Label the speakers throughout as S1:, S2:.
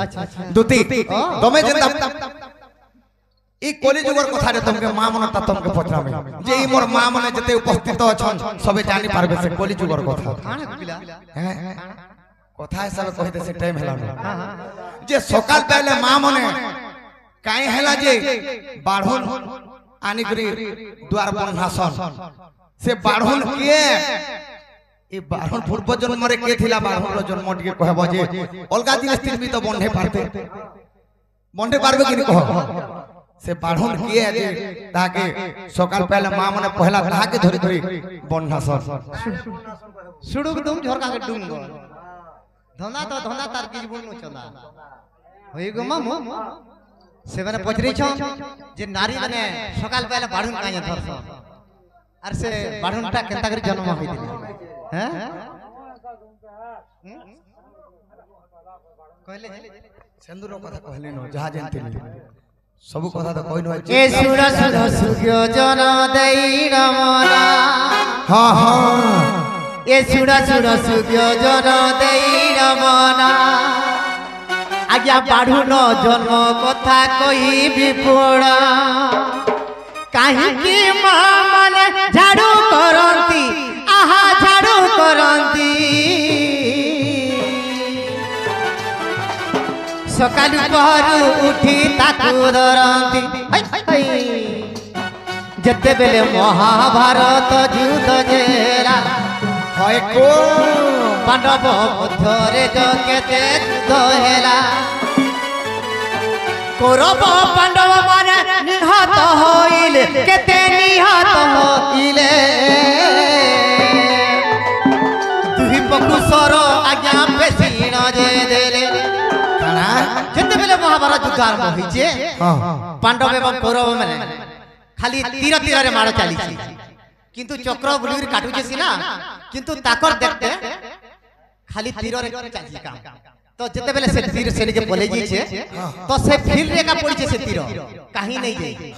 S1: अच्छा
S2: दुती तमे जेंता ई कॉलेज वर कथा रे तुमके मां मन त तुमके पचरामे जे ई मोर मां मन जते उपस्थित अछन सबे जानि पारबे से कॉलेज वर कथा
S1: काना गुबिला
S2: कथा सब कहि दे से टाइम हला जे सकाल पहले मां मने काई हला जे बाढ़न आनी करी द्वार बन्हासन से बाढ़न के ए बाढ़न पूर्व जन्म रे के थिला बाढ़न रो जन्म टिके कहबो जे अलगा दिन स्थिर भी तो बन्हे पारबे कि कह से बाढ़न के जे ताके सकाल पहले मां मने पहला ताके धरि धरि बन्हासन
S1: सुडुक तुम झरका के डुंगो धंदा तो धंदा तार की जीवन न चला होई गो मामू से माने पचरी छ जे नारी माने सकाल पहले बाढ़न काया धरस आर से बाढ़नटा केनता करी जन्म होई दिले हैं कहले
S2: सिंदूर कथा कहले न जहा जनते सब कथा तो कहनो
S1: ए सुरा सुरा सुग्यो जन देई रमना
S2: हां हां
S1: ए सुरा सुरा सुग्यो जन देई रमना आज्ञा बाढ़ुन जन्म कथा कही विपुड़ा कहीं की मां माने झाड़ू करंती आहा झाड़ू करंती सकाल पहरु उठी ताकू धरंती जते बेले महाभारत युद्ध जेरा
S2: हाय को
S1: पांडव मध्यरे जो केते युद्ध हेला कौरव पांडव माने निहत होइले केते निहत होइले दुहि पकुसर आज्ञा पेशीन जे देले काना जते बेले महाभारत युद्ध आरंभ होइचे पांडव एवं कौरव माने खाली तीर तीर रे मार चाली किंतु चक्र बुलीर काटुचे सिना किंतु ताकर देखते खाली तीर रे चाली काम तो जते बेले से तीर से निके बोले जी छे तो से फील्ड रे का पड़ी छे से तीर कहीं नहीं जाई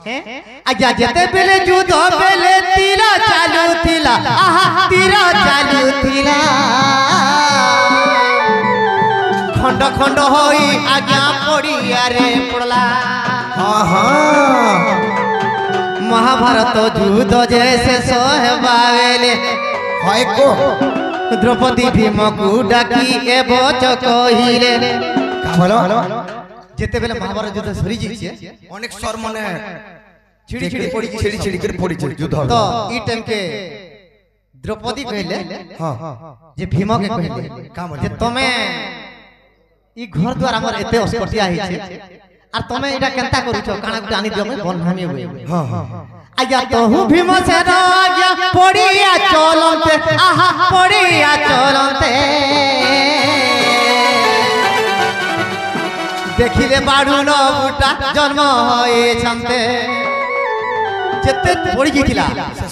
S1: हैं आजा जते बेले युद्ध बेले तीर चालू थिला आहा तीर चालू थिला खंड खंड होई आज्ञा पड़ी अरे पड़ला
S2: हां हां
S1: महाभारत युद्ध जैसे सोहबावेले
S2: हाय को
S1: द्रौपदी भीम को डाकी ए बोच कहिले
S2: का बोलो
S1: जेते बेले महाभारत युद्ध सरी जी छे
S2: अनेक सर मने छिड़ी छिड़ी कर पड़ी छे युद्ध
S1: तो ई टाइम के द्रौपदी कहले
S2: हां
S1: जे भीम के कहले
S2: का बोले
S1: जे तमे ई घर द्वार हमर एते अस्पटिया ही छे आर तमे एटा केनता करू छ काना गुटे आनी दियो में बनहामी होय
S2: हां हां
S1: आज्ञा तोहू भीम से आज्ञा पड़िया चलते आहा पड़िया चलते देखिले बाढ़ुन बूटा जन्म होए छंते जेते पड़ी जितिला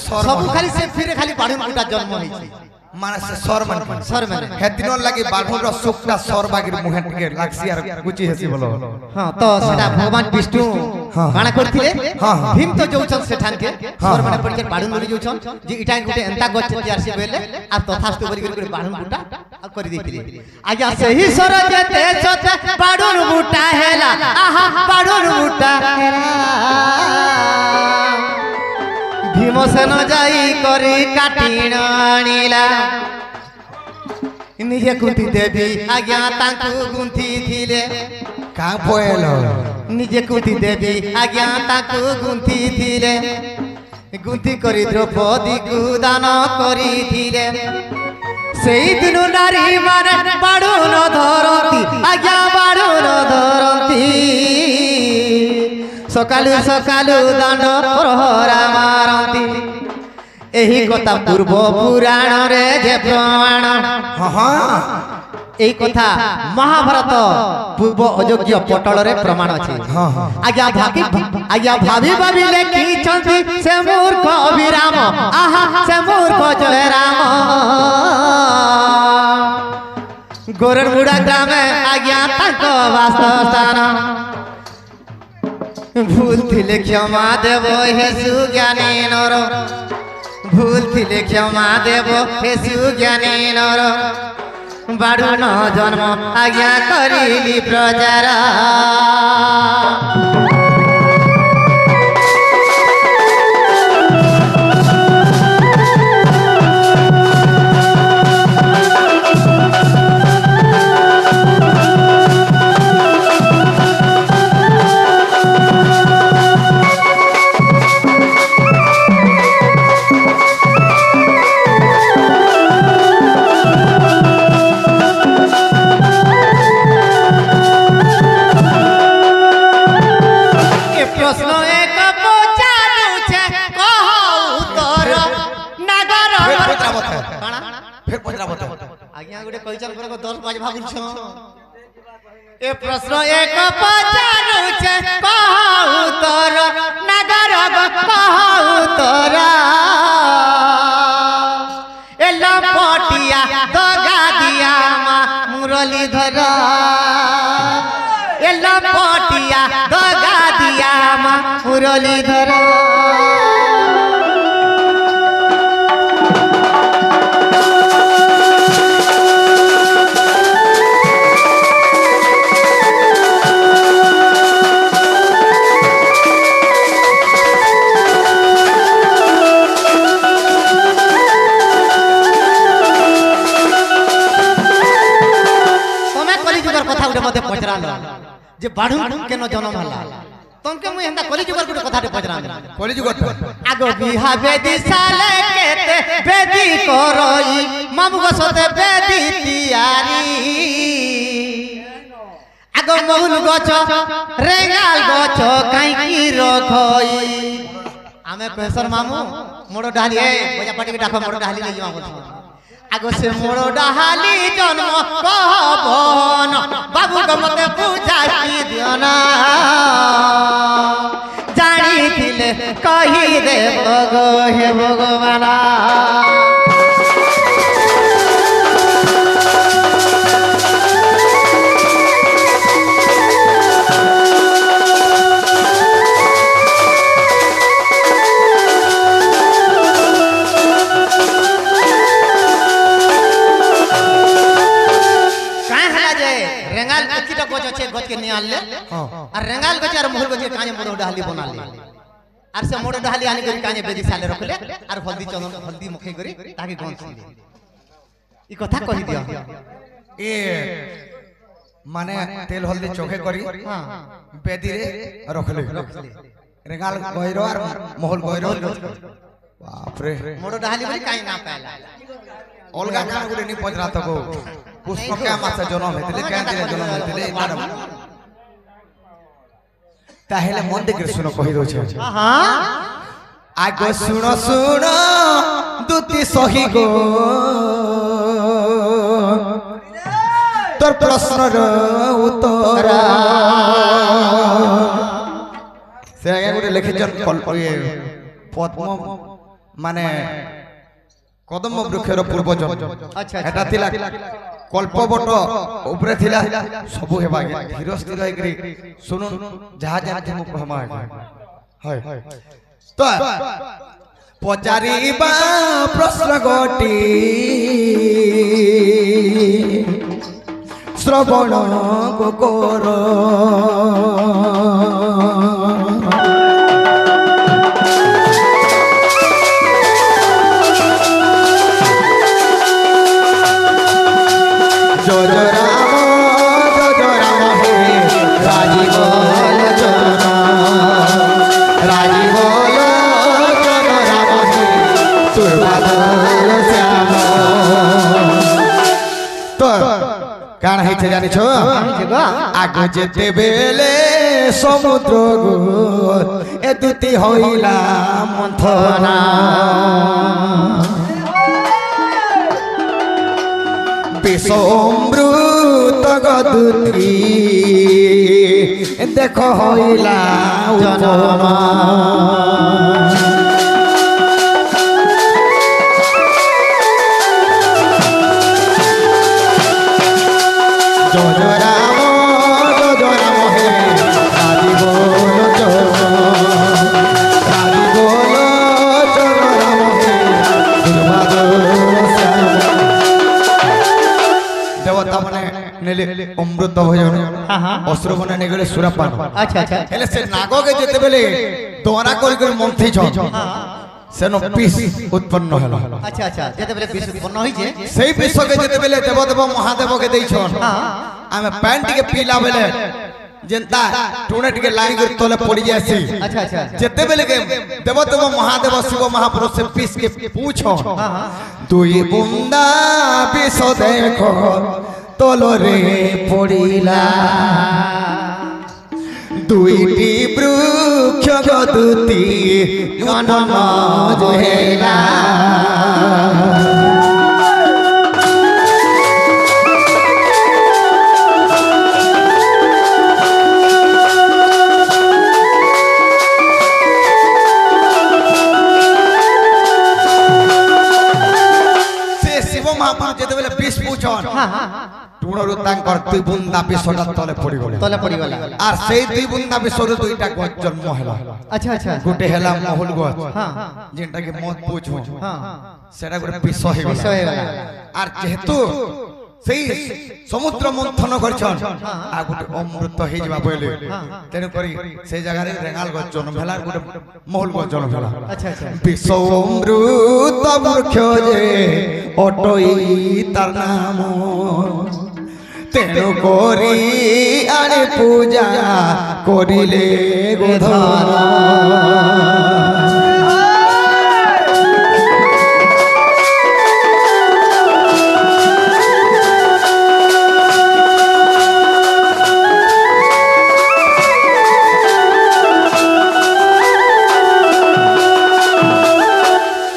S1: सब खाली से फिर खाली बाढ़ुन बूटा जन्म होई छी
S2: माने से सर मन हे दिनो लागि बाढ़ुन रो सुखटा सर बागिर मुहे के लागसी आर गुची हेसी बोलो
S1: हां तो सेटा भगवान विष्णु काना करथिले भीम तो जोछन सेठान के सर माने पड़ी बाढ़ुन बोली जोछन जे इटा गुटे एंता गछ तैयार से बेले आ तथास्तु बरी कर बाढ़ुन बूटा आ करि देथिले आज्ञा सही सर जेते सते बाढ़ुन बूटा हेला आहा बाढ़ुन बूटा हेला भीमसेन जाई करी काटिन आनिला निजे कुंती देवी आज्ञा तांकु गुंथी थिले
S2: का पोएलो
S1: निजे कुंती देवी आज्ञा तांकु गुंथी थिले गुंथी करी द्रौपदी को दान करी थिले सेई दिन नारी माने बाढ़ुन धरती आज्ञा बाढ़ुन धरती सकालु सकालु दांड प्रहरा मारती एही कथा पूर्व पुराण रे जे प्रमाण
S2: हां
S1: एही कथा महाभारत पूर्व अयोग्य पटल रे प्रमाण अछि आज्ञा भाभी भाभी लेखी छंती से मूर्ख अभिराम आहा से मूर्ख जय राम गोरनमुड़ा ग्राम आज्ञा तांक वासस्थान भूल थिले क्षमा देव हे सुज्ञानी नर भूल थिले क्षमा देव हे सुज्ञानी नर बाड़ुन जन्म आज्ञा करिली प्रजार ए प्रश्न एक पचारू छे कहू तोर नगर कहू तोरा ए लपटिया दगा दिया मा मुरली धरा ए लपटिया दगा दिया मा मुरली धरा मते पचराल जे बाढुन केनो जन्म हला तमके मु हेंदा कली जुगर गुटे कथाटे पचराल
S2: कली जुगर
S1: आगो बिहा बेदी साले केते बेदी करई मामु गसते बेदी तियारी आगो महुल गछ रेंगाल गछ काई की रखई आमे कहसर मामू मोडो डाली ए बजा पाटी के डाखो मोडो डाली नै जमा बोल आगो से मोड़ो डाली जन्म कहबन बाबू को मते बुझाई दियना जानी थिले कही दे भगो हे भगवाना गच के नियाल ले और रेंगाल गच और मोहल गच के काने मोड़ो डाली बना ले और से मोड़ो डाली आनी करी काने बेदी साले रख ले और हल्दी चंदन हल्दी मुखे करी ताकि गंस ले ई कथा कहि दियो
S2: ए माने तेल हल्दी चोखे करी हां बेदी रे रख ले रेंगाल गइरो और मोहल गइरो बाप रे
S1: मोड़ो डाली बरी काई ना पाला
S2: अलगा कान गुडे नि पजरा तको पुष्प के मासे जन्म हेतले केन दिने जन्म हेतले इनार ताहेले मन देख सुनो कहि दो छे
S1: हां
S2: आगो सुनो सुनो दुती सही गो तोर प्रश्न र उत्तरा से आगे गुडे लिखि जन पद्म माने कदम वृक्षर पूर्वजन
S1: अच्छा
S2: एटा थिला कल्पवट ऊपर थिला सब हेबा धीर स्थिर होई करी सुनुन जहा जहा हम कहमा है तो पचारीबा प्रश्न गोटी श्रवण गोकर कान है जानी छो आगो जेते बेले समुद्र गो ए दुती होइला मंथना विषमृत गदुती देखो होइला जनमा অমৃত ভোজন
S1: হ্যাঁ হ্যাঁ
S2: অস্ত্র বনে নিয়ে গেলে সুরাপান
S1: আচ্ছা আচ্ছা
S2: হেলে সে নাগকে যেতে বেলে দোরা করে করে মন্থি ছন সেন পিস উৎপন্ন হলো
S1: আচ্ছা আচ্ছা যেতে বেলে বিষ উৎপন্ন হইছে
S2: সেই বিশ্বকে যেতে বেলে দেবদেব মহাদেবকে দেইছন আমি প্যান্টিকে পিলা বেলে যেন্তা টুনে টিকে লাইন করে তলে পড়ি যাসি
S1: আচ্ছা আচ্ছা
S2: যেতে বেলে কে দেবদেব মহাদেব শিব মহাপুরুষ সে পিস কে पूछो দুই বুন্দা বিষ দেখো তলরে পড়িলা দুইটি বৃক্ষ গদুতি জনম জহেলা সে শিব মহাপুরুষ যেতে বেলে বিষ পুছন টুণরু তাঙ্কর দুই বুন্দা বিশ্বটা তলে পড়িগলা
S1: তলে পড়িগলা
S2: আর সেই দুই বুন্দা বিশ্বর দুইটা গছ জন্ম হেলা
S1: আচ্ছা আচ্ছা
S2: গোটে হেলা মহুল গছ
S1: হ্যাঁ
S2: যেটা কি মত পুছো
S1: হ্যাঁ
S2: সেটা গোটে বিষ হয়ে
S1: বিষ হয়ে গেল
S2: আর যেহেতু সেই সমুদ্র মন্থন করছন আর গোটে অমৃত হয়ে যাবা বলে তেণু করি সেই জায়গায় রেঙাল গছ জন্ম হেলা আর গোটে মহুল গছ জন্ম হেলা
S1: আচ্ছা আচ্ছা
S2: বিষ অমৃত বৃক্ষ যে অটই তার নাম তেণু করি আরে পূজা করিলে গোধন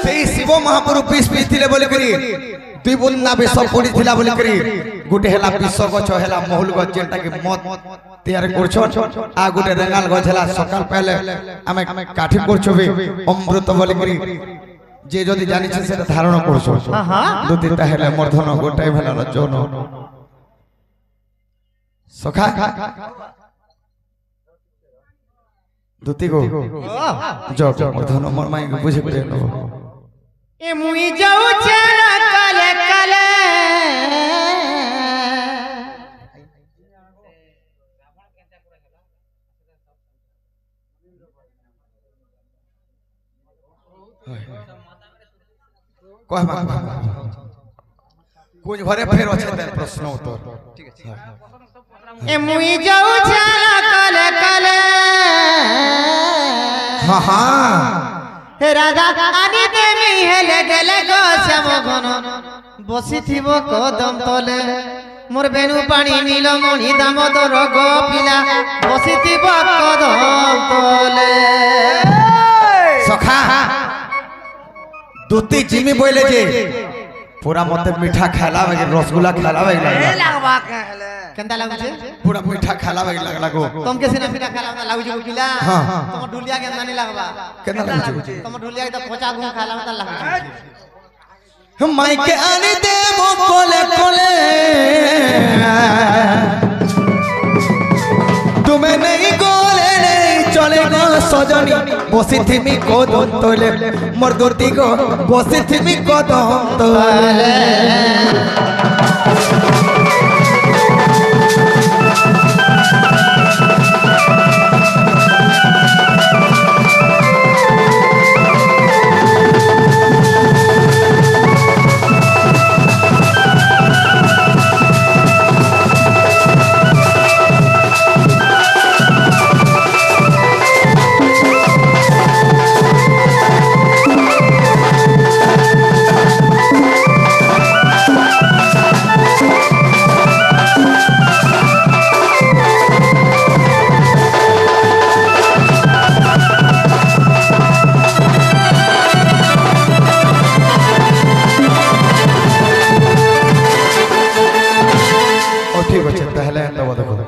S2: সেই শিব মহাপুরুষ বিষ পিছিলে বলে করি দুই বুন্দা বিষ পড়িছিলা বলে করি গোটে হেলা বিষ গছ হেলা মহুল গছ যেটা কি মদ তৈরি করছন আর গোটে রেঙাল গছ হেলা সকাল পাইলে আমি কাঠি করছবি অমৃত বলে করি যে যদি জানিছে সেটা ধারণ করছ দু তিনটা হেলে মর্ধন গোটাই ভেলার জন্য সখা দুতি গো জব মর্ধন মোর মাই বুঝে বুঝে নেব
S1: এ মুই যাউছে না কালে কালে
S2: কয় মা কুছ ঘরে ফের আছে তার প্রশ্ন উত্তর ঠিক আছে
S1: এ মুই যাউছে না কালে কালে
S2: হ্যাঁ হ্যাঁ
S1: হে রাধা আনি দেমি হেলে গেলে গো শ্যাম ঘন বসিথিব কদম তলে মোর বেনু পানি নীলমণি দামোদর গোপিলা বসিথিব কদম তলে
S2: সখা দুতি জিমি বইলে যে পুরা মতে মিঠা খেলা বাগে রসগোল্লা খেলা বাগে লাগলা
S1: কেনতা লাগুছে
S2: পুরা মিঠা খেলা বাগে লাগলা গো
S1: তোমকে সিনা সিনা খেলা লাগুছে গোপিলা
S2: হ্যাঁ
S1: তোমার ঢুলিয়া কেন নানি লাগবা
S2: কেনা লাগুছে
S1: তোমার ঢুলিয়া তো পচা গুম খেলা মত লাগুছে
S2: মাইকে আনি দেব কোলে কোলে তুমি নেই গোলে নেই চলে গো সজনী বসি থিমি কদম তোলে মোর দুর্তি গো বসি থিমি কদম তোলে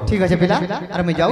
S2: ঠিক আছে পিলা আর আমি যাও